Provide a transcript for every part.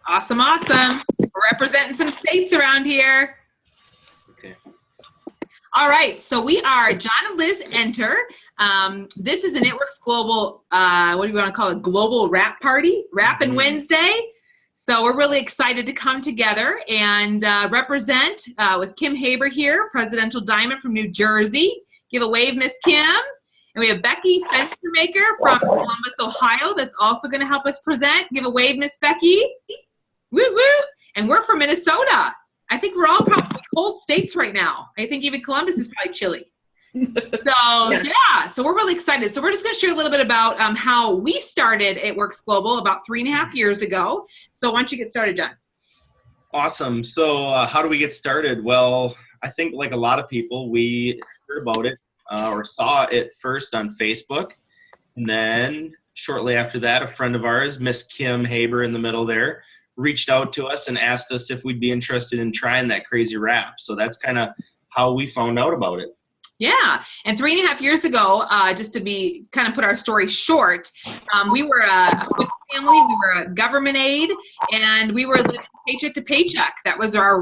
Awesome, awesome. We're representing some states around here. Okay. All right, so we are John and Liz Enter. This is an It Works Global, what do you want to call it, global wrap party, Rapping Wednesday. So we're really excited to come together and represent with Kim Haber here, Presidential Diamond from New Jersey. Give a wave, Miss Kim. And we have Becky Fenstermaker from Columbus, Ohio, that's also going to help us present. Give a wave, Miss Becky. Woo woo! And we're from Minnesota. I think we're all probably cold states right now. I think even Columbus is probably chilly. So yeah, so we're really excited. So we're just going to share a little bit about how we started It Works Global about 3.5 years ago. So why don't you get started, John? Awesome. So how do we get started? Well, I think like a lot of people, we heard about it or saw it first on Facebook. And then shortly after that, a friend of ours, Miss Kim Haber in the middle there, reached out to us and asked us if we'd be interested in trying that crazy wrap. So that's kind of how we found out about it. Yeah, and 3.5 years ago, just to be kind of put our story short, we were a quick family. We were a government aid, and we were living paycheck to paycheck. That was our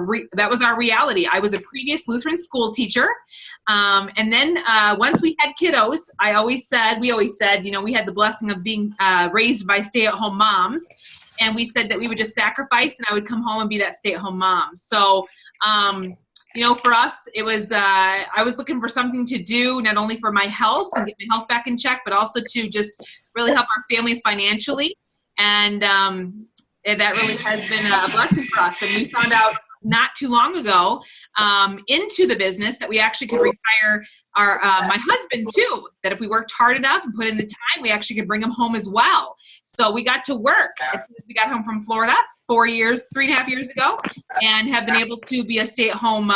reality. I was a previous Lutheran school teacher, and then once we had kiddos, we always said, you know, we had the blessing of being raised by stay-at-home moms, and we said that we would just sacrifice, and I would come home and be that stay-at-home mom. So. You know, for us, it was, I was looking for something to do, not only for my health and get my health back in check, but also to just really help our family financially. And that really has been a blessing for us. And we found out not too long ago into the business that we actually could retire my husband too, that if we worked hard enough and put in the time, we actually could bring him home as well. So we got to work as soon as we got home from Florida 3.5 years ago, and have been able to be a stay-at-home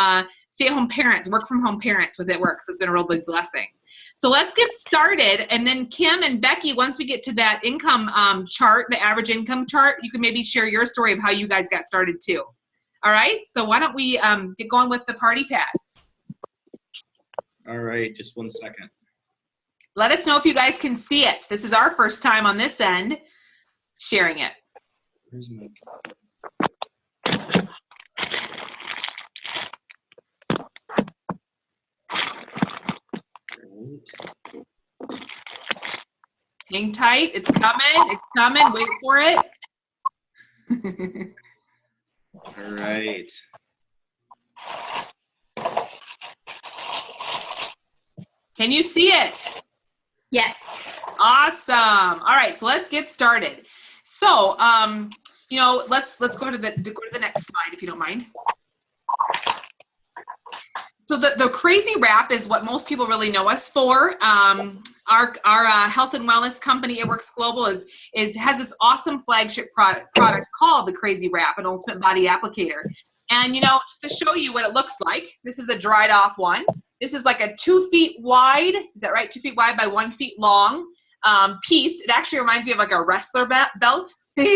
parents, work from home parents with It Works. It's been a real big blessing. So let's get started. And then Kim and Becky, once we get to that income chart, the average income chart, you can maybe share your story of how you guys got started too. All right, so why don't we get going with the party pad? All right, just 1 second. Let us know if you guys can see it. This is our first time on this end sharing it. Where's my... Hang tight, it's coming, wait for it. All right. Can you see it? Yes. Awesome. All right, so let's get started. So, you know, let's go to the next slide if you don't mind. So the crazy wrap is what most people really know us for. Our health and wellness company, It Works Global, has this awesome flagship product called the Crazy Wrap, an ultimate body applicator. And you know, just to show you what it looks like, this is a dried off one. This is like a 2 feet wide, is that right? 2 feet wide by 1 feet long piece. It actually reminds me of like a wrestler belt. But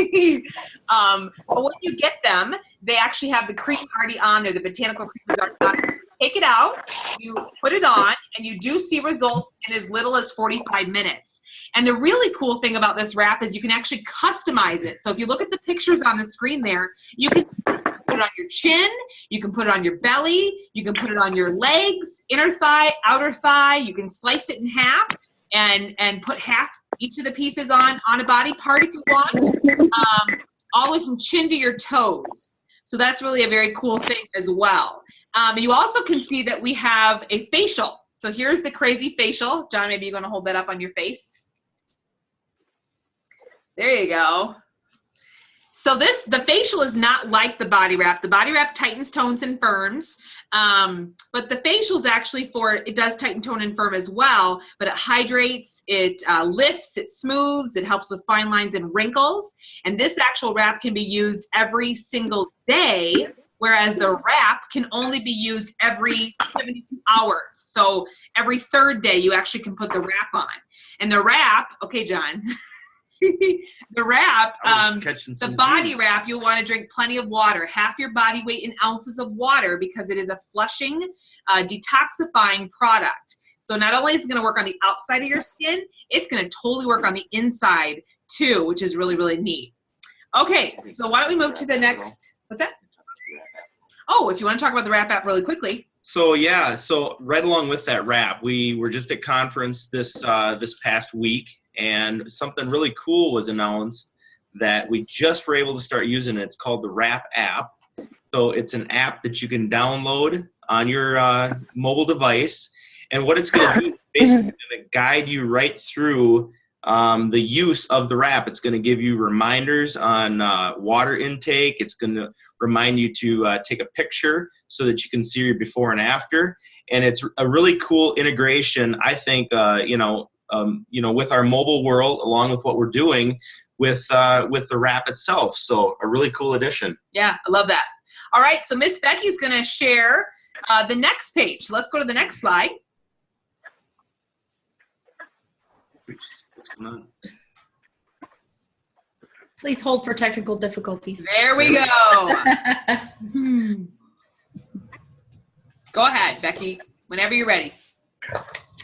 when you get them, they actually have the cream already on there. The botanical cream is already on there. Take it out, you put it on, and you do see results in as little as 45 minutes. And the really cool thing about this wrap is you can actually customize it. So if you look at the pictures on the screen there, you can put it on your chin, you can put it on your belly, you can put it on your legs, inner thigh, outer thigh. You can slice it in half and put half each of the pieces on a body part if you want, all the way from chin to your toes. So that's really a very cool thing as well. You also can see that we have a facial. So here's the crazy facial. John, maybe you're going to hold that up on your face. There you go. So the facial is not like the body wrap. The body wrap tightens, tones, and firms. But the facial is actually it does tighten, tone, and firm as well, but it hydrates, it lifts, it smooths, it helps with fine lines and wrinkles. And this actual wrap can be used every single day, whereas the wrap can only be used every 72 hours. So every third day you actually can put the wrap on. And the wrap, okay, John. The wrap, the body wrap, you'll want to drink plenty of water, half your body weight in ounces of water, because it is a flushing, detoxifying product. So not only is it going to work on the outside of your skin, it's going to totally work on the inside too, which is really, really neat. Okay, so why don't we move to the next, what's that? Oh, if you want to talk about the Wrap app really quickly. So yeah, so right along with that wrap, we were just at conference this past week, and something really cool was announced that we just were able to start using. It's called the Wrap app. So it's an app that you can download on your mobile device, and what it's going to do is basically going to guide you right through the use of the wrap. It's going to give you reminders on water intake. It's going to remind you to take a picture so that you can see your before and after. And it's a really cool integration, I think, with our mobile world, along with what we're doing with the wrap itself. So a really cool addition. Yeah, I love that. All right, so Miss Becky's going to share the next page. Let's go to the next slide. What's going on? Please hold for technical difficulties. There we go. Go ahead, Becky, whenever you're ready.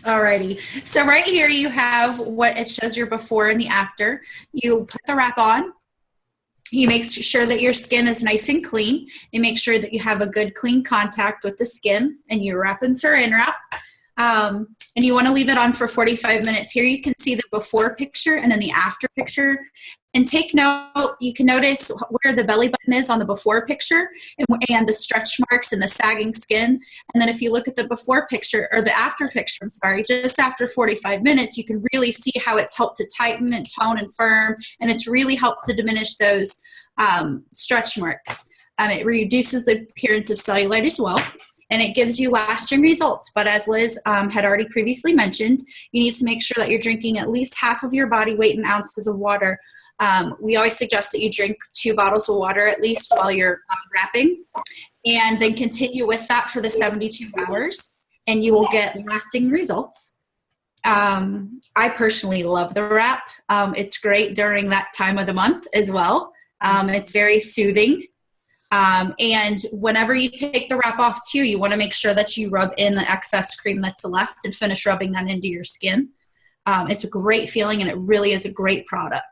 Alrighty. So right here you have what it shows your before and the after. You put the wrap on. You make sure that your skin is nice and clean. You make sure that you have a good clean contact with the skin, and you wrap and saran wrap. And you want to leave it on for 45 minutes. Here you can see the before picture and then the after picture. And take note, you can notice where the belly button is on the before picture and the stretch marks and the sagging skin. And then if you look at the before picture, or the after picture, I'm sorry, just after 45 minutes, you can really see how it's helped to tighten and tone and firm. And it's really helped to diminish those stretch marks. It reduces the appearance of cellulite as well. And it gives you lasting results. But as Liz had already previously mentioned, you need to make sure that you're drinking at least half of your body weight in ounces of water. We always suggest that you drink 2 bottles of water at least while you're wrapping, and then continue with that for the 72 hours, and you will get lasting results. I personally love the wrap. It's great during that time of the month as well. It's very soothing. And whenever you take the wrap off too, you want to make sure that you rub in the excess cream that's left and finish rubbing that into your skin. It's a great feeling, and it really is a great product.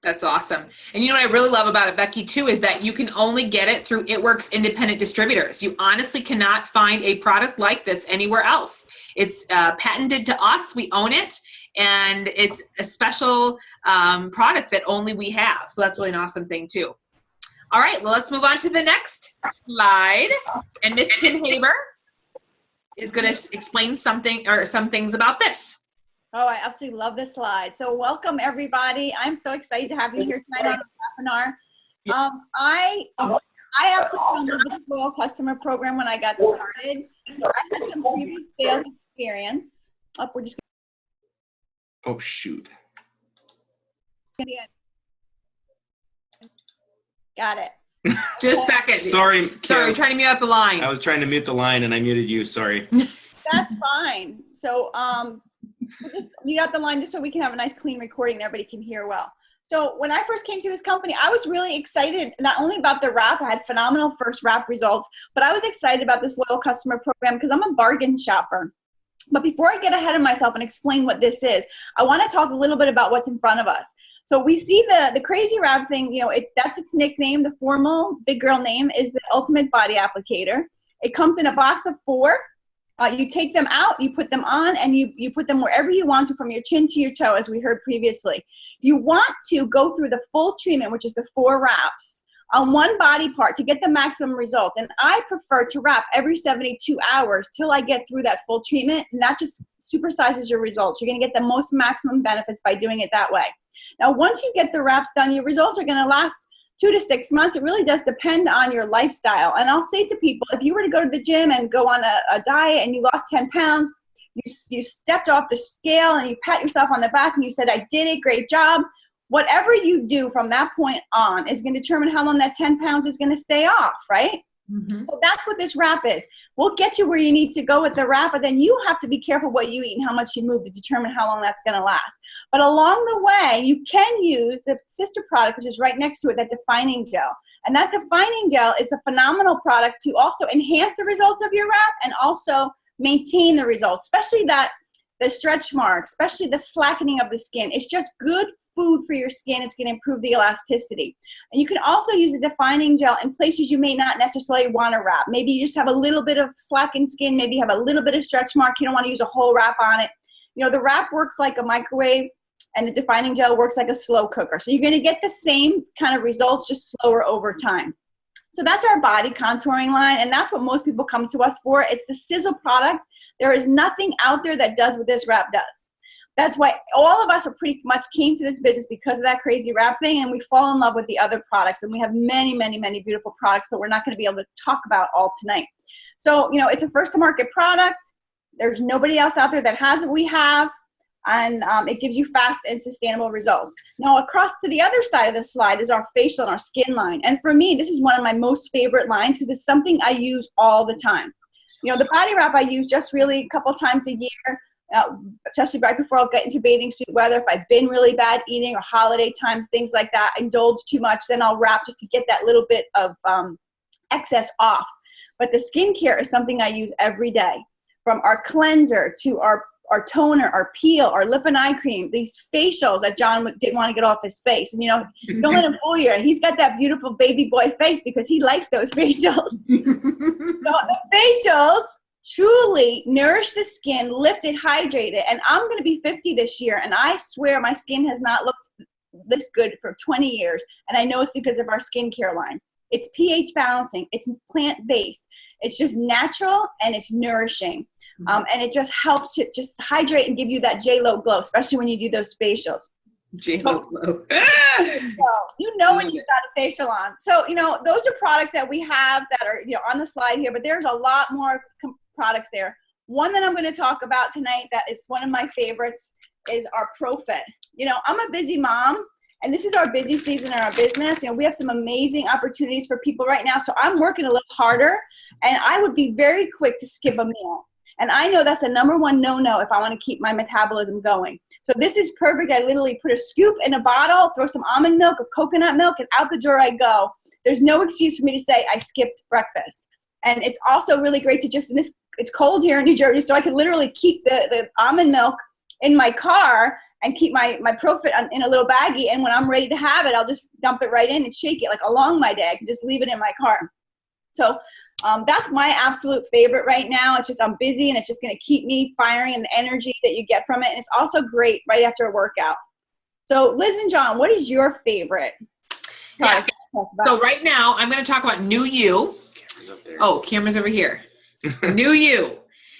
That's awesome. And you know what I really love about it, Becky, too, is that you can only get it through It Works independent distributors. You honestly cannot find a product like this anywhere else. It's patented to us. We own it. And it's a special product that only we have. So that's really an awesome thing, too. All right, well, let's move on to the next slide. And Miss Kim Haber is going to explain something or some things about this. Oh, I absolutely love this slide. So welcome, everybody. I'm so excited to have you here tonight on the webinar. I absolutely love the Loyal Customer Program when I got started. I had some previous sales experience. Oh, we're just Oh, shoot. Got it. Just a second. Sorry, Sorry, Kim. trying to mute out the line. I was trying to mute the line and I muted you. Sorry. That's fine. So we'll just mute out the line just so we can have a nice clean recording and everybody can hear well. So when I first came to this company, I was really excited, not only about the wrap, I had phenomenal first wrap results, but I was excited about this Loyal Customer Program because I'm a bargain shopper. But before I get ahead of myself and explain what this is, I want to talk a little bit about what's in front of us. So we see the crazy wrap thing, you know, that's its nickname. The formal big girl name is the Ultimate Body Applicator. It comes in a box of 4. You take them out, you put them on, and you put them wherever you want to, from your chin to your toe, as we heard previously. You want to go through the full treatment, which is the 4 wraps, on one body part to get the maximum results. And I prefer to wrap every 72 hours till I get through that full treatment, and that just supersizes your results. You're going to get the most maximum benefits by doing it that way. Now, once you get the wraps done, your results are going to last 2 to 6 months. It really does depend on your lifestyle. And I'll say to people, if you were to go to the gym and go on a diet and you lost 10 pounds, you stepped off the scale and you pat yourself on the back and you said, I did it, great job. Whatever you do from that point on is going to determine how long that 10 pounds is going to stay off, right? Mm-hmm. Well, that's what this wrap is. We'll get you where you need to go with the wrap, but then you have to be careful what you eat and how much you move to determine how long that's going to last. But along the way, you can use the sister product, which is right next to it, that defining gel. And that defining gel is a phenomenal product to also enhance the results of your wrap and also maintain the results, especially that the stretch marks, especially the slackening of the skin. It's just good food for your skin. It's going to improve the elasticity. And you can also use a defining gel in places you may not necessarily want to wrap. Maybe you just have a little bit of slackened skin. Maybe you have a little bit of stretch mark. You don't want to use a whole wrap on it. You know, the wrap works like a microwave, and the defining gel works like a slow cooker. So you're going to get the same kind of results, just slower over time. So that's our body contouring line, and that's what most people come to us for. It's the Sizzle product. There is nothing out there that does what this wrap does. That's why all of us are pretty much came to this business because of that crazy wrap thing, and we fall in love with the other products. And we have many, many, many beautiful products, but we're not going to be able to talk about all tonight. So, you know, it's a first-to-market product. There's nobody else out there that has what we have, and it gives you fast and sustainable results. Now, across to the other side of the slide is our facial and our skin line. And for me, this is one of my most favorite lines because it's something I use all the time. You know, the body wrap I use just really a couple times a year. Especially right before I'll get into bathing suit weather, if I've been really bad eating or holiday times, things like that, indulge too much, then I'll wrap just to get that little bit of excess off. But the skincare is something I use every day, from our cleanser to our toner, our peel, our lip and eye cream, these facials that John didn't want to get off his face. And, you know, don't let him fool you. He's got that beautiful baby boy face because he likes those facials. So the facials truly nourish the skin, lift it, hydrate it. And I'm going to be 50 this year, and I swear my skin has not looked this good for 20 years. And I know it's because of our skincare line. It's pH balancing. It's plant-based. It's just natural, and it's nourishing. And it just helps to just hydrate and give you that J-Lo glow, especially when you do those facials. J-Lo glow. You know when you've got a facial on. So, you know, those are products that we have that are, you know, on the slide here, but there's a lot more products there. One that I'm going to talk about tonight that is one of my favorites is our ProFit. You know, I'm a busy mom, and this is our busy season in our business. You know, we have some amazing opportunities for people right now, so I'm working a little harder, and I would be very quick to skip a meal. And I know that's the #1 no-no if I want to keep my metabolism going. So this is perfect. I literally put a scoop in a bottle, throw some almond milk or coconut milk, and out the door I go. There's no excuse for me to say I skipped breakfast. And it's also really great to just, it's cold here in New Jersey, so I can literally keep the almond milk in my car and keep my ProFit in a little baggie. And when I'm ready to have it, I'll just dump it right in and shake it like along my day. I can just leave it in my car. So that's my absolute favorite right now. It's just I'm busy, and it's just going to keep me firing, and the energy that you get from it. And it's also great right after a workout. So Liz and John, what is your favorite? Yeah. So right now I'm going to talk about New You. Camera's up there. Oh, camera's over here. New You.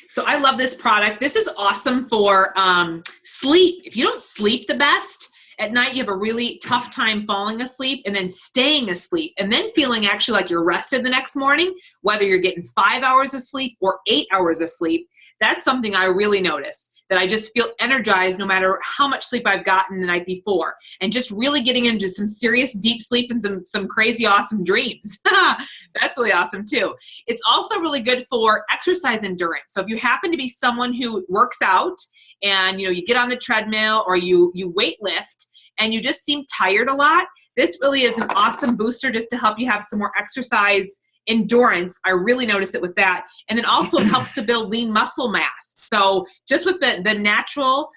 So I love this product. This is awesome for sleep. If you don't sleep the best at night, you have a really tough time falling asleep and then staying asleep and then feeling actually like you're rested the next morning, whether you're getting 5 hours of sleep or 8 hours of sleep. That's something I really notice, that I just feel energized no matter how much sleep I've gotten the night before, and just really getting into some serious deep sleep and some crazy awesome dreams. That's really awesome too. It's also really good for exercise endurance. So if you happen to be someone who works out and you get on the treadmill or you weight lift and you just seem tired a lot, this really is an awesome booster just to help you have some more exercise endurance. I really notice it with that. And then also it helps to build lean muscle mass. So just with the natural,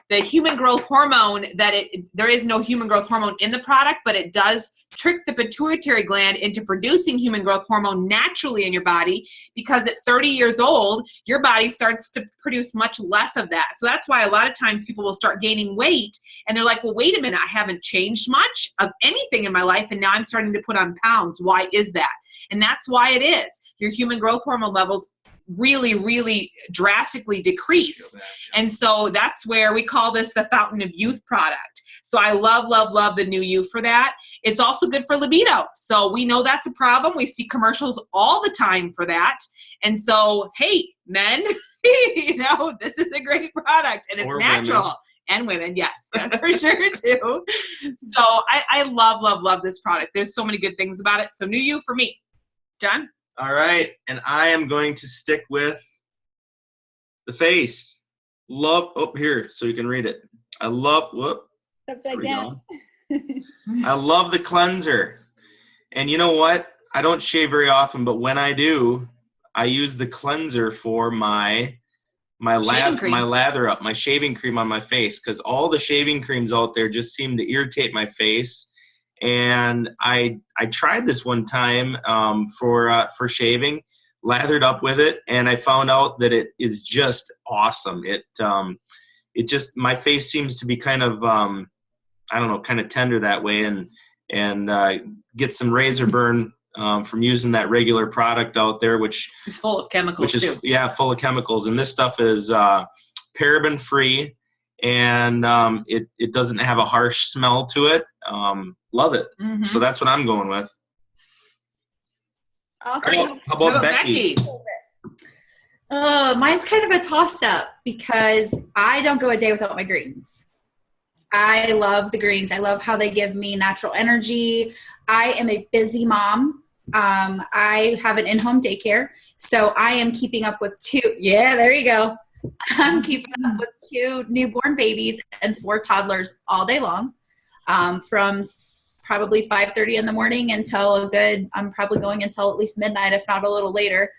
the human growth hormone, there is no human growth hormone in the product, but it does trick the pituitary gland into producing human growth hormone naturally in your body, because at 30 years old, your body starts to produce much less of that. So that's why a lot of times people will start gaining weight and they're like, well, wait a minute, I haven't changed much of anything in my life, and now I'm starting to put on pounds. Why is that? And that's why it is. Your human growth hormone levels really, really drastically decrease. And so that's where we call this the Fountain of Youth product. So I love, love, love the New You for that. It's also good for libido. So we know that's a problem. We see commercials all the time for that. And so, hey, men, this is a great product, and it's natural. Women. And women, yes, that's for sure too. So I love, love, love this product. There's so many good things about it. So New You for me. John? All right, and I am going to stick with the face. Love, here, so you can read it. I love, upside down. I love the cleanser. And you know what? I don't shave very often, but when I do, I use the cleanser for my Shaving cream. my lather up, my shaving cream on my face, because all the shaving creams out there just seem to irritate my face. And I tried this one time for shaving, lathered up with it, and I found out that it is just awesome. It just, my face seems to be kind of I don't know, kind of tender that way, and get some razor burn from using that regular product out there, which It's full of chemicals too. Yeah, full of chemicals. And this stuff is paraben free, and it doesn't have a harsh smell to it. Love it. Mhm. So that's what I'm going with. Awesome. How about Becky? Mine's kind of a toss-up because I don't go a day without my greens. I love the greens. I love how they give me natural energy. I am a busy mom. I have an in-home daycare, so I am keeping up with there you go. I'm keeping up with 2 newborn babies and 4 toddlers all day long, from probably 5:30 in the morning until I'm probably going until at least midnight, if not a little later.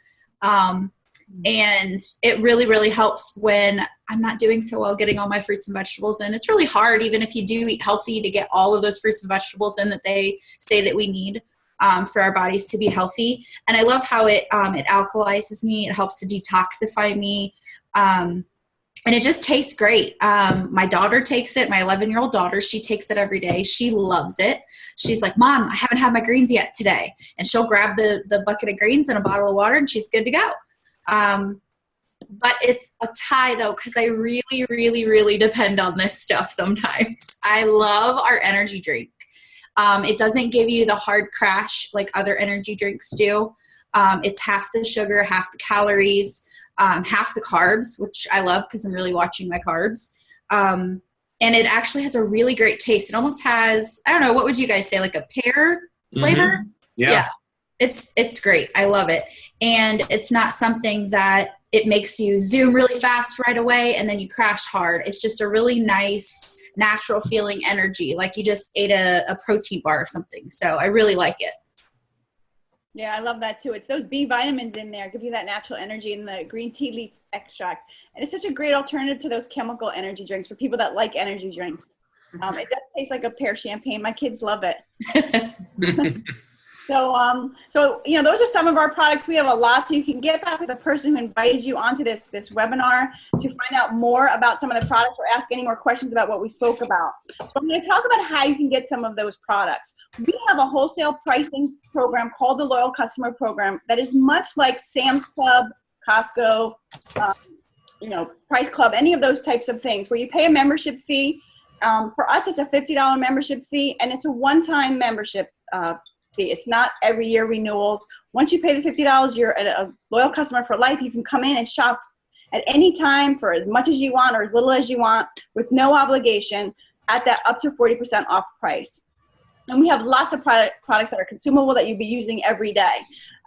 And it really, really helps when I'm not doing so well getting all my fruits and vegetables in. It's really hard, even if you do eat healthy, to get all of those fruits and vegetables in that they say that we need for our bodies to be healthy. And I love how it alkalizes me. It helps to detoxify me. And it just tastes great. My daughter takes it. My 11-year-old daughter, she takes it every day. She loves it. She's like, Mom, I haven't had my greens yet today. And she'll grab the bucket of greens and a bottle of water, and she's good to go. But it's a tie though, because I really, really, really depend on this stuff sometimes. I love our energy drink. It doesn't give you the hard crash like other energy drinks do. It's half the sugar, half the calories, half the carbs, which I love because I'm really watching my carbs. And it actually has a really great taste. It almost has, I don't know, what would you guys say, like a pear flavor? Mm-hmm. Yeah. It's great. I love it. And it's not something that it makes you zoom really fast right away and then you crash hard. It's just a really nice, natural feeling energy, like you just ate a protein bar or something. So I really like it. Yeah, I love that too. It's those B vitamins in there, give you that natural energy, and the green tea leaf extract. And it's such a great alternative to those chemical energy drinks for people that like energy drinks. It does taste like a pear champagne. My kids love it. So you know, those are some of our products. We have a lot, so you can get back with the person who invited you onto this webinar to find out more about some of the products or ask any more questions about what we spoke about. So I'm going to talk about how you can get some of those products. We have a wholesale pricing program called the Loyal Customer Program that is much like Sam's Club, Costco, Price Club, any of those types of things, where you pay a membership fee. For us, it's a $50 membership fee, and it's a one-time membership fee. It's not every year renewals. Once you pay the $50, you're a loyal customer for life. You can come in and shop at any time for as much as you want or as little as you want with no obligation at that up to 40% off price. And we have lots of products that are consumable that you'll be using every day.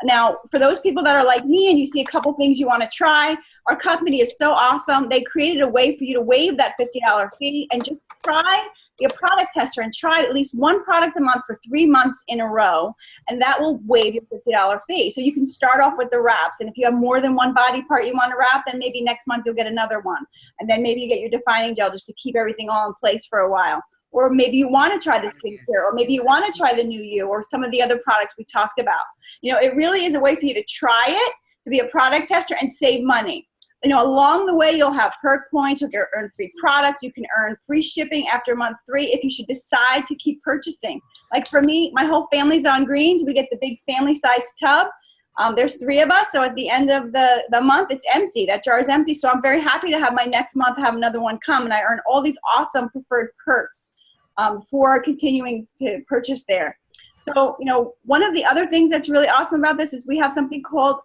Now, for those people that are like me and you see a couple things you want to try, our company is so awesome. They created a way for you to waive that $50 fee and just try, be a product tester and try at least one product a month for 3 months in a row, and that will waive your $50 fee. So you can start off with the wraps, and if you have more than one body part you want to wrap, then maybe next month you'll get another one. And then maybe you get your defining gel just to keep everything all in place for a while. Or maybe you want to try the skincare, or maybe you want to try the New You, or some of the other products we talked about. You know, it really is a way for you to try it, to be a product tester, and save money. You know, along the way, you'll have perk points, you'll earn free products, you can earn free shipping after month 3 if you should decide to keep purchasing. Like for me, my whole family's on greens. We get the big family-sized tub. There's 3 of us, so at the end of the month, it's empty. That jar is empty, so I'm very happy to have my next month have another one come, and I earn all these awesome preferred perks for continuing to purchase there. So, you know, one of the other things that's really awesome about this is we have something called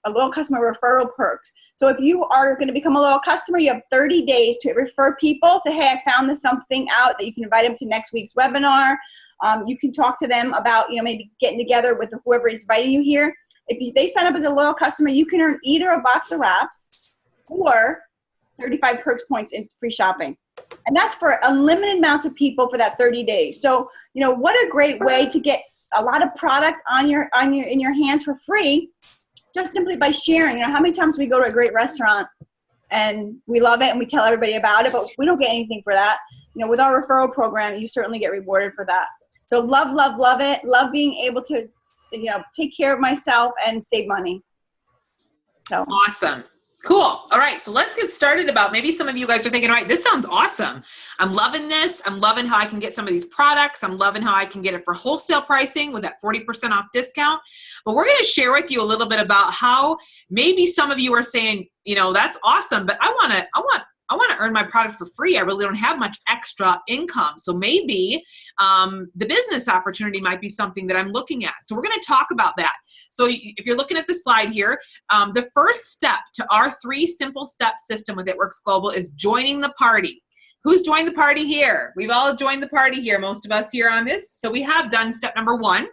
a loyal customer referral perks. So if you are going to become a loyal customer, you have 30 days to refer people. Say, hey, I found something out that you can invite them to next week's webinar. You can talk to them about, you know, maybe getting together with whoever is inviting you here. If they sign up as a loyal customer, you can earn either a box of wraps or 35 perks points in free shopping. And that's for unlimited amounts of people for that 30 days. So, you know, what a great way to get a lot of product in your hands for free just simply by sharing. You know, how many times we go to a great restaurant and we love it and we tell everybody about it, but we don't get anything for that. You know, with our referral program, you certainly get rewarded for that. So love, love, love it. Love being able to, you know, take care of myself and save money. So Awesome. Cool. All right. So let's get started about, maybe some of you guys are thinking, all right, this sounds awesome. I'm loving this. I'm loving how I can get some of these products. I'm loving how I can get it for wholesale pricing with that 40% off discount. But we're going to share with you a little bit about how maybe some of you are saying, you know, that's awesome, but I want to earn my product for free. I really don't have much extra income. So maybe the business opportunity might be something that I'm looking at. So we're going to talk about that. So if you're looking at the slide here, the first step to our 3 simple step system with It Works Global is joining the party. Who's joined the party here? We've all joined the party here, most of us here on this. So we have done step number 1.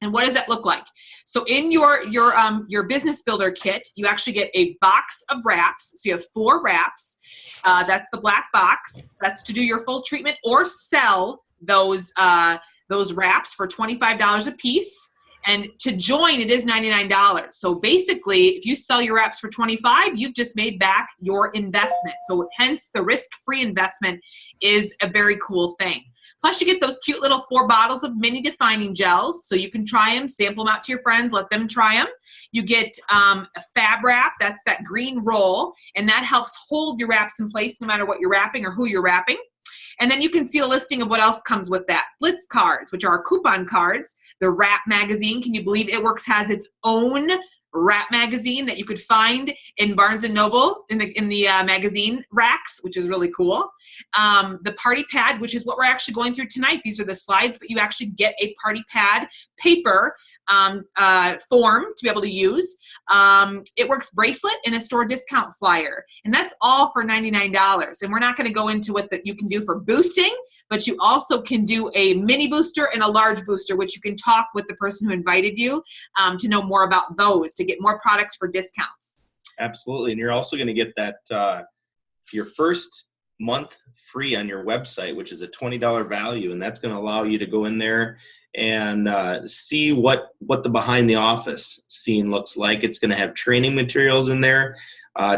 And what does that look like? So in your business builder kit, you actually get a box of wraps. So you have 4 wraps. That's the black box. That's to do your full treatment or sell those wraps for $25 a piece. And to join, it is $99. So basically, if you sell your wraps for $25, you've just made back your investment. So hence, the risk-free investment is a very cool thing. Plus, you get those cute little 4 bottles of mini defining gels, so you can try them, sample them out to your friends, let them try them. You get a fab wrap, that's that green roll, and that helps hold your wraps in place no matter what you're wrapping or who you're wrapping. And then you can see a listing of what else comes with that. Blitz cards, which are coupon cards. The Wrap magazine, can you believe It Works has its own Wrap magazine that you could find in Barnes & Noble in the magazine racks, which is really cool. The party pad, which is what we're actually going through tonight. These are the slides, but you actually get a party pad paper form to be able to use. It Works bracelet and a store discount flyer. And that's all for $99. And we're not going to go into what you can do for boosting, but you also can do a mini booster and a large booster, which you can talk with the person who invited you to know more about those, to get more products for discounts. Absolutely. And you're also going to get that your first month free on your website, which is a $20 value. And that's going to allow you to go in there and see what the behind the office scene looks like. It's going to have training materials in there,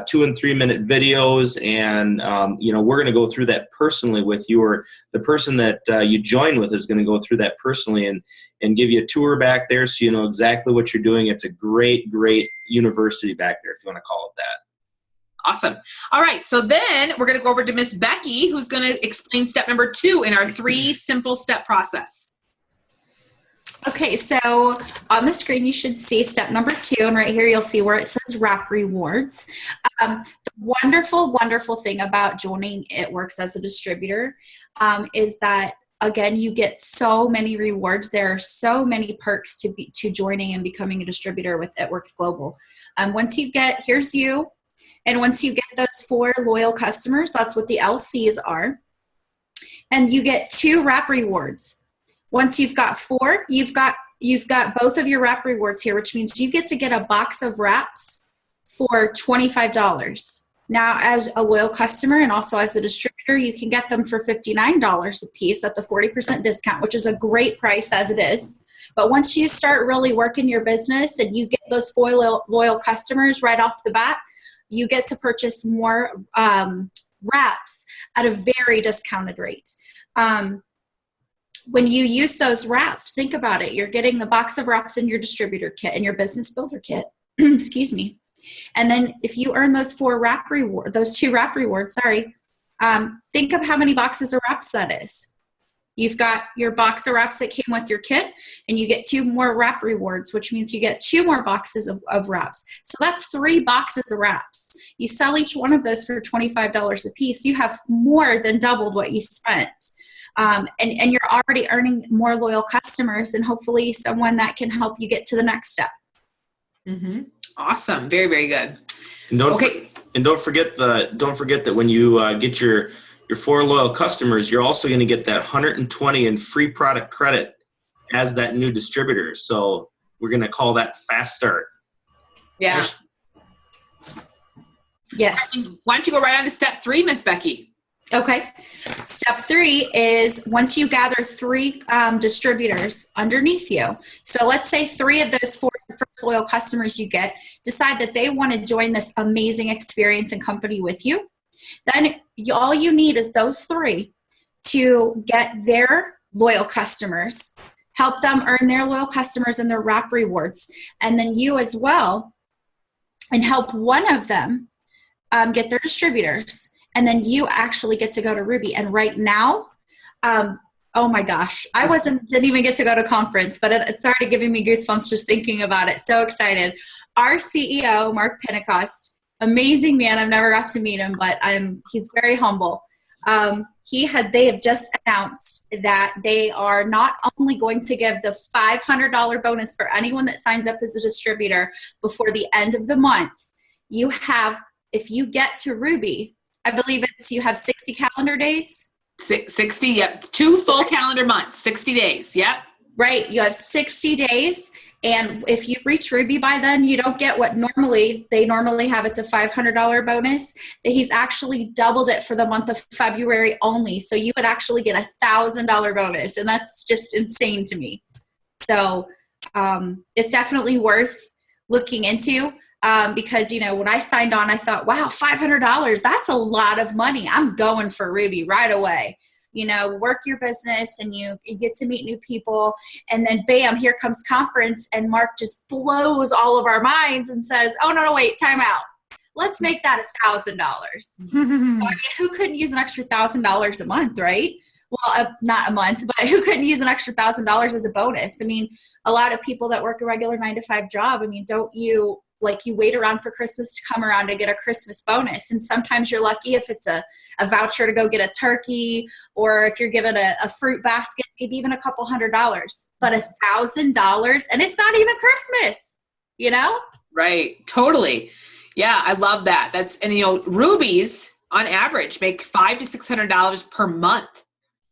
2 and 3 minute videos. And, we're going to go through that personally with you, or the person that you join with is going to go through that personally and give you a tour back there so you know exactly what you're doing. It's a great, great university back there, if you want to call it that. Awesome. All right. So then we're going to go over to Miss Becky, who's going to explain step number 2 in our 3 simple step process. Okay, so on the screen you should see step number 2, and right here you'll see where it says Wrap Rewards. The wonderful, wonderful thing about joining It Works as a distributor is that, again, you get so many rewards. There are so many perks to joining and becoming a distributor with It Works Global. Once you get, here's you, and once you get those 4 loyal customers, that's what the LCs are, and you get 2 wrap rewards. Once you've got 4, you've got both of your wrap rewards here, which means you get to get a box of wraps for $25. Now, as a loyal customer and also as a distributor, you can get them for $59 a piece at the 40% discount, which is a great price as it is. But once you start really working your business and you get those 4 loyal customers right off the bat, you get to purchase more wraps at a very discounted rate. When you use those wraps, think about it. You're getting the box of wraps in your distributor kit and your business builder kit. Excuse me. And then if you earn those 2 wrap rewards, think of how many boxes of wraps that is. You've got your box of wraps that came with your kit, and you get 2 more wrap rewards, which means you get 2 more boxes of wraps. So that's 3 boxes of wraps. You sell each one of those for $25 a piece. You have more than doubled what you spent. And you're already earning more loyal customers and hopefully someone that can help you get to the next step. Mm-hmm. Awesome. Very, very good. And don't forget that when you get your 4 loyal customers, you're also going to get that $120 in free product credit as that new distributor. So we're going to call that fast start. Yeah. Yes. Why don't you go right on to step 3, Miss Becky? Okay. Step 3 is once you gather 3 distributors underneath you. So let's say 3 of those 4 the first loyal customers you get decide that they want to join this amazing experience and company with you, then all you need is those 3 to get their loyal customers, help them earn their loyal customers and their wrap rewards, and then you as well, and help one of them get their distributors, and then you actually get to go to Ruby. And right now, oh my gosh, I didn't even get to go to conference, but it's already giving me goosebumps just thinking about it. So excited. Our CEO, Mark Pentecost, amazing man. I've never got to meet him, but he's very humble. They have just announced that they are not only going to give the $500 bonus for anyone that signs up as a distributor before the end of the month. If you get to Ruby, I believe you have 60 calendar days. 60, yep. 2 full calendar months, 60 days, yep. Right, you have 60 days, and if you reach Ruby by then, you don't get what they normally have. It's a $500 bonus. He's actually doubled it for the month of February only, so you would actually get $1,000 bonus, and that's just insane to me. So it's definitely worth looking into. Because, when I signed on, I thought, wow, $500, that's a lot of money. I'm going for Ruby right away. Work your business and you get to meet new people. And then bam, here comes conference. And Mark just blows all of our minds and says, oh, no, wait, time out. Let's make that $1,000. Who couldn't use an extra $1,000 a month, right? Well, not a month, but who couldn't use an extra $1,000 as a bonus? A lot of people that work a regular 9-to-5 job, don't you wait around for Christmas to come around to get a Christmas bonus. And sometimes you're lucky if it's a voucher to go get a turkey, or if you're given a fruit basket, maybe even a couple $100, but $1,000, and it's not even Christmas, Right. Totally. Yeah. I love that. Rubies on average make $500 to $600 per month.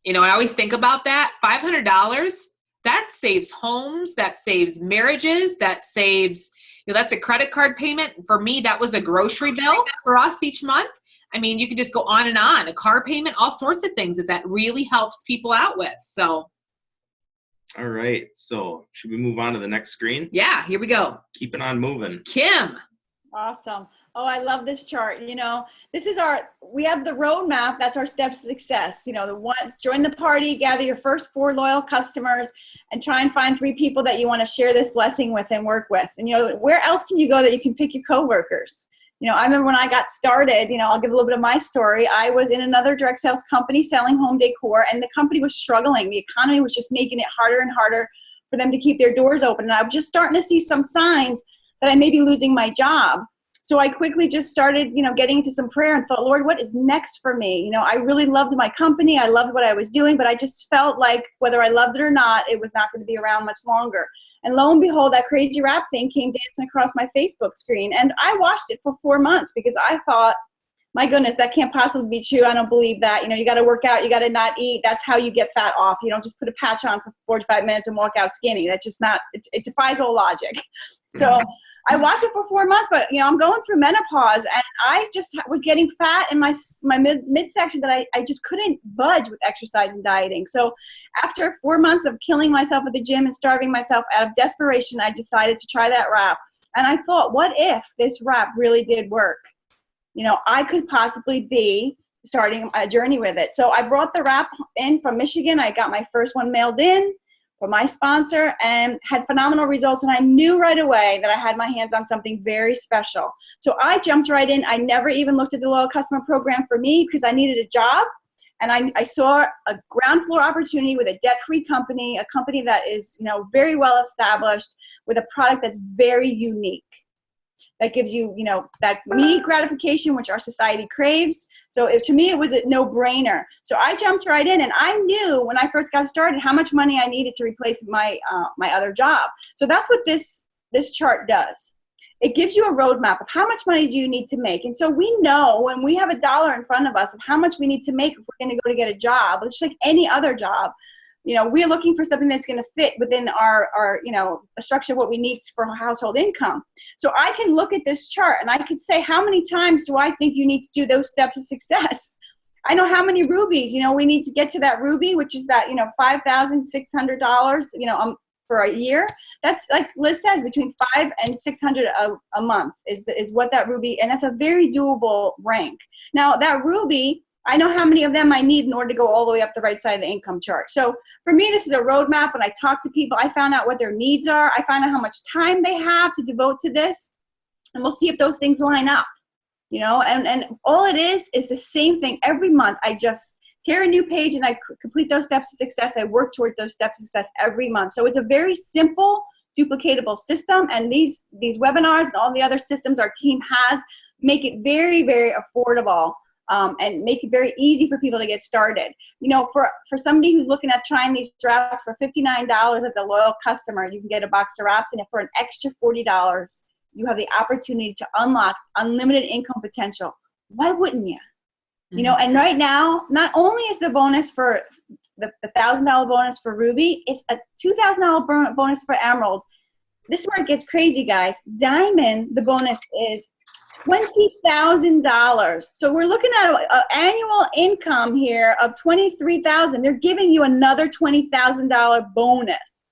I always think about that. $500, that saves homes, that saves marriages, that saves, that's a credit card payment. For me, that was a grocery bill for us each month. You can just go on and on. A car payment, all sorts of things that really helps people out with. So. All right. So should we move on to the next screen? Yeah, here we go. Keeping on moving. Kim. Awesome. Oh, I love this chart. We have the roadmap. That's our steps to success. Join the party, gather your first 4 loyal customers, and try and find 3 people that you want to share this blessing with and work with. And, where else can you go that you can pick your coworkers? I remember when I got started, I'll give a little bit of my story. I was in another direct sales company selling home decor, and the company was struggling. The economy was just making it harder and harder for them to keep their doors open. And I was just starting to see some signs that I may be losing my job. So I quickly just started, getting into some prayer and thought, Lord, what is next for me? I really loved my company. I loved what I was doing, but I just felt like whether I loved it or not, it was not going to be around much longer. And lo and behold, that crazy rap thing came dancing across my Facebook screen. And I watched it for 4 months because I thought, my goodness, that can't possibly be true. I don't believe that. You got to work out. You got to not eat. That's how you get fat off. You don't just put a patch on for 45 minutes and walk out skinny. That's just not, it defies all logic. So I watched it for 4 months, but I'm going through menopause, and I just was getting fat in my midsection that I just couldn't budge with exercise and dieting. So after 4 months of killing myself at the gym and starving myself, out of desperation, I decided to try that wrap. And I thought, what if this wrap really did work? I could possibly be starting a journey with it. So I brought the wrap in from Michigan. I got my first one mailed in from my sponsor and had phenomenal results. And I knew right away that I had my hands on something very special. So I jumped right in. I never even looked at the loyal customer program for me because I needed a job. And I saw a ground floor opportunity with a debt-free company, a company that is, very well established with a product that's very unique. That gives you, that immediate gratification, which our society craves. So to me, it was a no-brainer. So I jumped right in, and I knew when I first got started how much money I needed to replace my other job. So that's what this chart does. It gives you a roadmap of how much money do you need to make. And so we know when we have $1 in front of us of how much we need to make if we're going to go to get a job, just like any other job. We're looking for something that's going to fit within our a structure of what we need for household income. So I can look at this chart and I could say, how many times do I think you need to do those steps of success? I know how many rubies, we need to get to that ruby, which is that, $5,600, for a year. That's like Liz says, between 500 and 600 a month is what that Ruby, and that's a very doable rank. Now that Ruby, I know how many of them I need in order to go all the way up the right side of the income chart. So for me, this is a roadmap. When I talk to people, I found out what their needs are. I find out how much time they have to devote to this, and we'll see if those things line up. You know, and all it is the same thing every month. I just tear a new page and I complete those steps to success. I work towards those steps to success every month. So it's a very simple, duplicatable system. And these webinars and all the other systems our team has make it very, very affordable, and make it very easy for people to get started. You know, for somebody who's looking at trying these wraps for $59 as a loyal customer, you can get a box of wraps, and if for an extra $40, you have the opportunity to unlock unlimited income potential. Why wouldn't you? You know, and right now, not only is the bonus for the $1,000 bonus for Ruby, it's a $2,000 bonus for Emerald. This is where it gets crazy, guys. Diamond, the bonus is $20,000. So we're looking at an annual income here of $23,000. They're giving you another $20,000 bonus.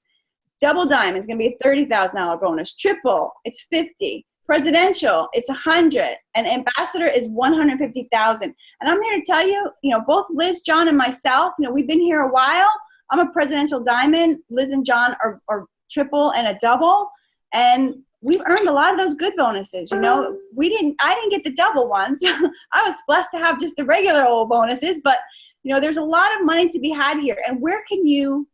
Double diamond is going to be a $30,000 bonus. Triple, it's $50,000. Presidential, it's $100,000. And ambassador is $150,000. And I'm here to tell you, you know, both Liz, John, and myself, you know, we've been here a while. I'm a presidential diamond. Liz and John are triple and a double. And we've earned a lot of those good bonuses. You know, I didn't get the double ones. I was blessed to have just the regular old bonuses. But, you know, there's a lot of money to be had here. And where can you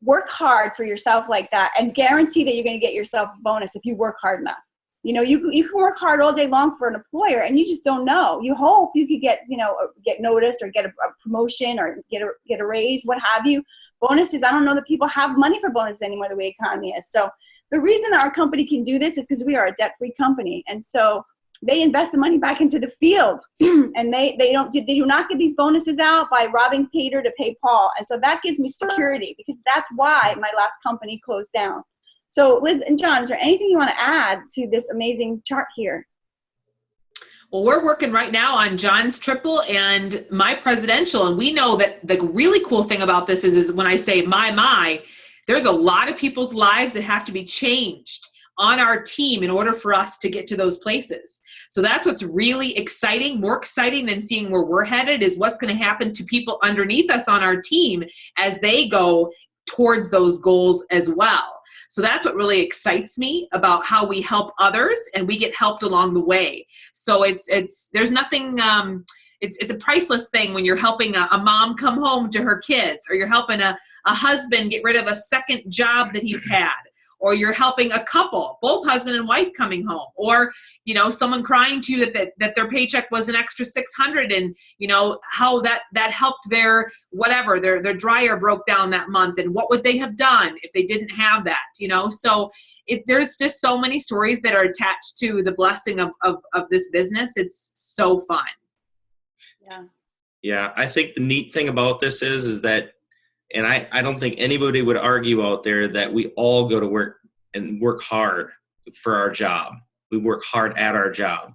work hard for yourself like that and guarantee that you're going to get yourself a bonus if you work hard enough? You know, you can work hard all day long for an employer, and you just don't know. You hope you could get, you know, get noticed or get a promotion or get a raise, what have you. Bonuses, I don't know that people have money for bonuses anymore the way the economy is. So the reason that our company can do this is because we are a debt-free company. And so they invest the money back into the field, and they do not give these bonuses out by robbing Peter to pay Paul. And so that gives me security, because that's why my last company closed down. So Liz and John, is there anything you want to add to this amazing chart here? Well, we're working right now on John's triple and my presidential, and we know that the really cool thing about this is when I say my, there's a lot of people's lives that have to be changed on our team in order for us to get to those places. So that's what's really exciting. More exciting than seeing where we're headed is what's going to happen to people underneath us on our team as they go towards those goals as well. So that's what really excites me about how we help others, and we get helped along the way. So there's nothing, it's a priceless thing when you're helping a mom come home to her kids, or you're helping a husband get rid of a second job that he's had, or you're helping a couple, both husband and wife coming home, or, you know, someone crying to you that their paycheck was an extra $600, and, you know, how that helped their whatever, their dryer broke down that month, and what would they have done if they didn't have that, you know? So there's just so many stories that are attached to the blessing of this business. It's so fun. Yeah, I think the neat thing about this is that, and I don't think anybody would argue out there that we all go to work and work hard for our job. We work hard at our job.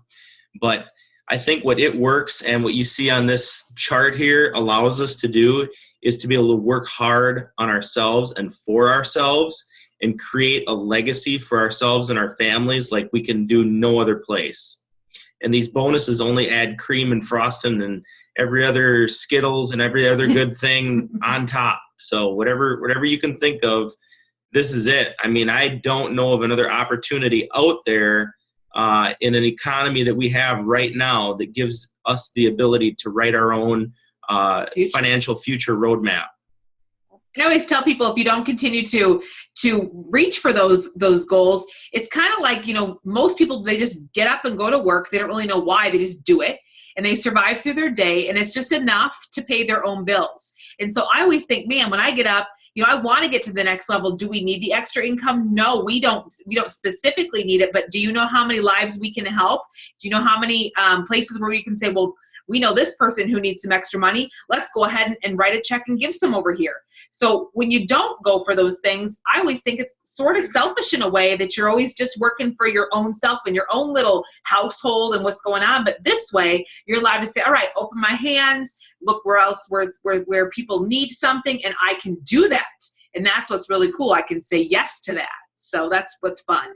But I think what it works, and what you see on this chart here allows us to do, is to be able to work hard on ourselves and for ourselves, and create a legacy for ourselves and our families like we can do no other place. And these bonuses only add cream and frosting and every other Skittles and every other good thing on top. So whatever you can think of, this is it. I mean, I don't know of another opportunity out there in an economy that we have right now that gives us the ability to write our own financial future roadmap. I always tell people, if you don't continue to reach for those goals, it's kind of like, you know, most people, they just get up and go to work. They don't really know why. They just do it, and they survive through their day, and it's just enough to pay their own bills. And so I always think, man, when I get up, you know, I want to get to the next level. Do we need the extra income? No, we don't specifically need it, but do you know how many lives we can help? Do you know how many places where we can say, well, we know this person who needs some extra money. Let's go ahead and write a check and give some over here. So when you don't go for those things, I always think it's sort of selfish in a way, that you're always just working for your own self and your own little household and what's going on. But this way, you're allowed to say, all right, open my hands, look where people need something, and I can do that. And that's what's really cool. I can say yes to that. So that's what's fun.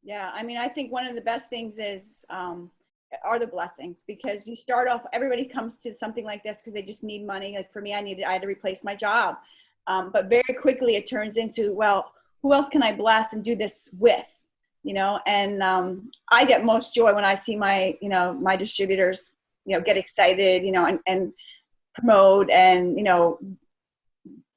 Yeah, I mean, I think one of the best things is are the blessings, because you start off, everybody comes to something like this because they just need money. Like for me, I had to replace my job. But very quickly it turns into, well, who else can I bless and do this with? You know, and I get most joy when I see my, you know, my distributors, you know, get excited, you know, and promote and, you know,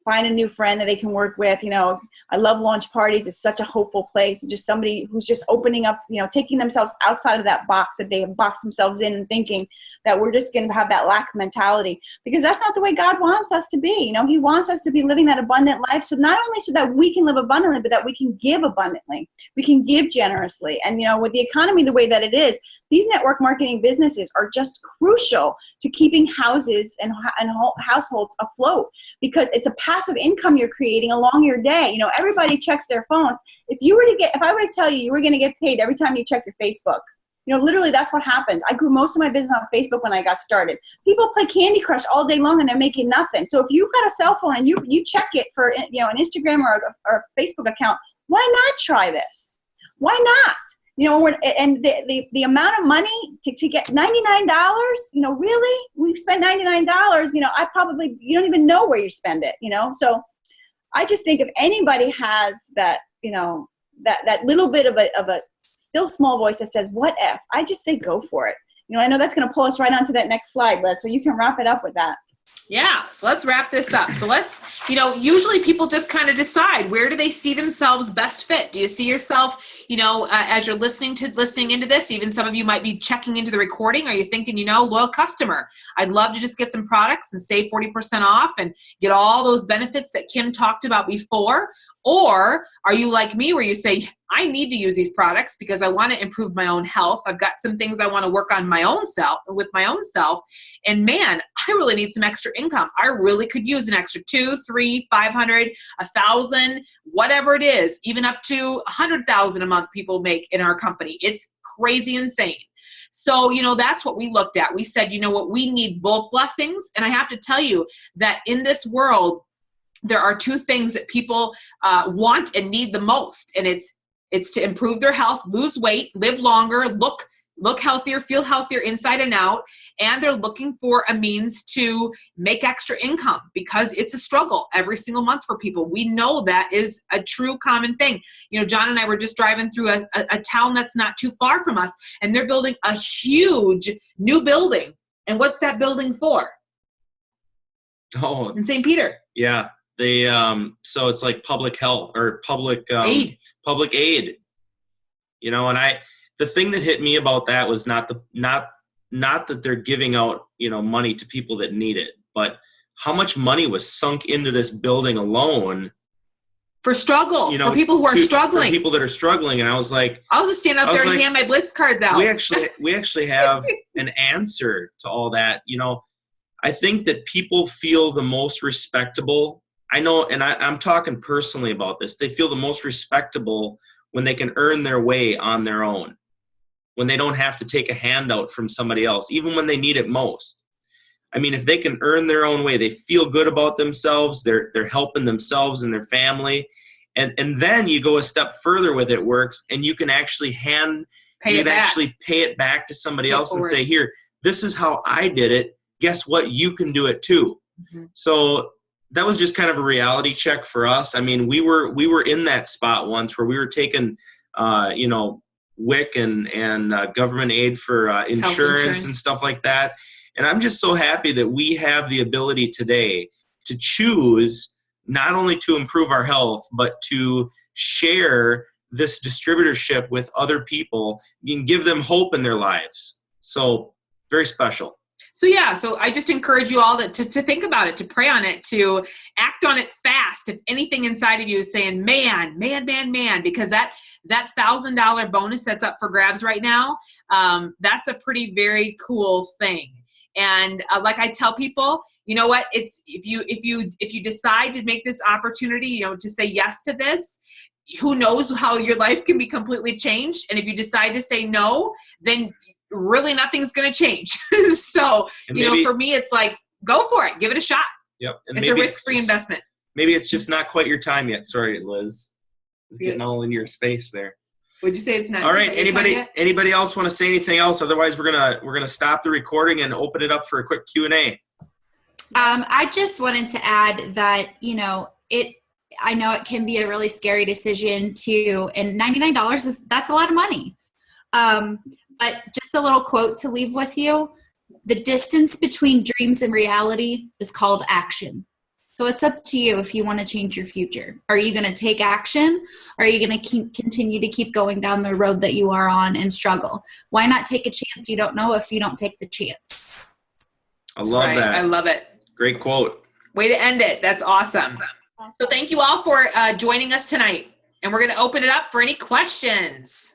find a new friend that they can work with. You know, I love launch parties. It's such a hopeful place. And just somebody who's just opening up, you know, taking themselves outside of that box that they have boxed themselves in and thinking that we're just going to have that lack mentality, because that's not the way God wants us to be. You know, he wants us to be living that abundant life. So not only so that we can live abundantly, but that we can give abundantly. We can give generously. And, you know, with the economy the way that it is, these network marketing businesses are just crucial to keeping houses and households afloat, because it's a passive income you're creating along your day. You know, everybody checks their phone. If I were to tell you were going to get paid every time you check your Facebook, you know, literally that's what happens. I grew most of my business on Facebook when I got started. People play Candy Crush all day long and they're making nothing. So if you've got a cell phone and you check it for, you know, an Instagram or a Facebook account, why not try this? Why not? You know, and the amount of money to get $99, you know, really? We spend $99, you know, you don't even know where you spend it, you know? So I just think if anybody has that, you know, that little bit of a still small voice that says, what if? I just say go for it. You know, I know that's going to pull us right onto that next slide, Liz, so you can wrap it up with that. Yeah, so let's wrap this up. So let's, you know, usually people just kind of decide, where do they see themselves best fit? Do you see yourself, you know, as you're listening into this, even some of you might be checking into the recording, are you thinking, you know, loyal customer, I'd love to just get some products and save 40% off and get all those benefits that Kim talked about before? Or are you like me, where you say, I need to use these products because I want to improve my own health. I've got some things I want to work on with my own self. And man, I really need some extra income. I really could use an extra 2, 3, 500, 1,000, whatever it is, even up to 100,000 a month people make in our company. It's crazy insane. So, you know, that's what we looked at. We said, you know what, we need both blessings. And I have to tell you that in this world, there are two things that people want and need the most, and it's to improve their health, lose weight, live longer, look healthier, feel healthier inside and out, and they're looking for a means to make extra income, because it's a struggle every single month for people. We know that is a true common thing. You know, John and I were just driving through a town that's not too far from us, and they're building a huge new building. And what's that building for? Oh, In St. Peter. yeah. They so it's like public health or public aid, you know. And the thing that hit me about that was not that they're giving out, you know, money to people that need it, but how much money was sunk into this building alone for struggle, you know, for people who are struggling, for people that are struggling. And I was like, I'll just stand out there and hand my Blitz cards out. We actually have an answer to all that. You know, I think that people feel the most respectable. I know, and I'm talking personally about this. They feel the most respectable when they can earn their way on their own, when they don't have to take a handout from somebody else, even when they need it most. I mean, if they can earn their own way, they feel good about themselves. They're helping themselves and their family. And then you go a step further with It Works, and you can actually pay it back to somebody else and say, here, this is how I did it. Guess what? You can do it too. Mm-hmm. So that was just kind of a reality check for us. I mean, we were in that spot once where we were taking, you know, WIC and government aid for insurance and stuff like that. And I'm just so happy that we have the ability today to choose not only to improve our health, but to share this distributorship with other people and give them hope in their lives. So very special. So yeah, so I just encourage you all to think about it, to pray on it, to act on it fast. If anything inside of you is saying, man, because that $1,000 bonus that's up for grabs right now, that's a pretty very cool thing. And like I tell people, you know what? It's if you decide to make this opportunity, you know, to say yes to this, who knows how your life can be completely changed. And if you decide to say no, then really nothing's going to change. So, you know, for me, it's like, go for it. Give it a shot. Yep. And it's a risk-free investment. Maybe it's just not quite your time yet. Sorry, Liz. It's getting all in your space there. Would you say it's not? All right. your time yet? Anybody else want to say anything else? Otherwise, we're gonna stop the recording and open it up for a quick Q&A. I just wanted to add that, I know it can be a really scary decision and $99 that's a lot of money. But just a little quote to leave with you. The distance between dreams and reality is called action. So it's up to you if you want to change your future. Are you going to take action? Or are you going to continue to keep going down the road that you are on and struggle? Why not take a chance you don't know if you don't take the chance? I love that. I love it. Great quote. Way to end it. That's awesome. So thank you all for joining us tonight. And we're going to open it up for any questions.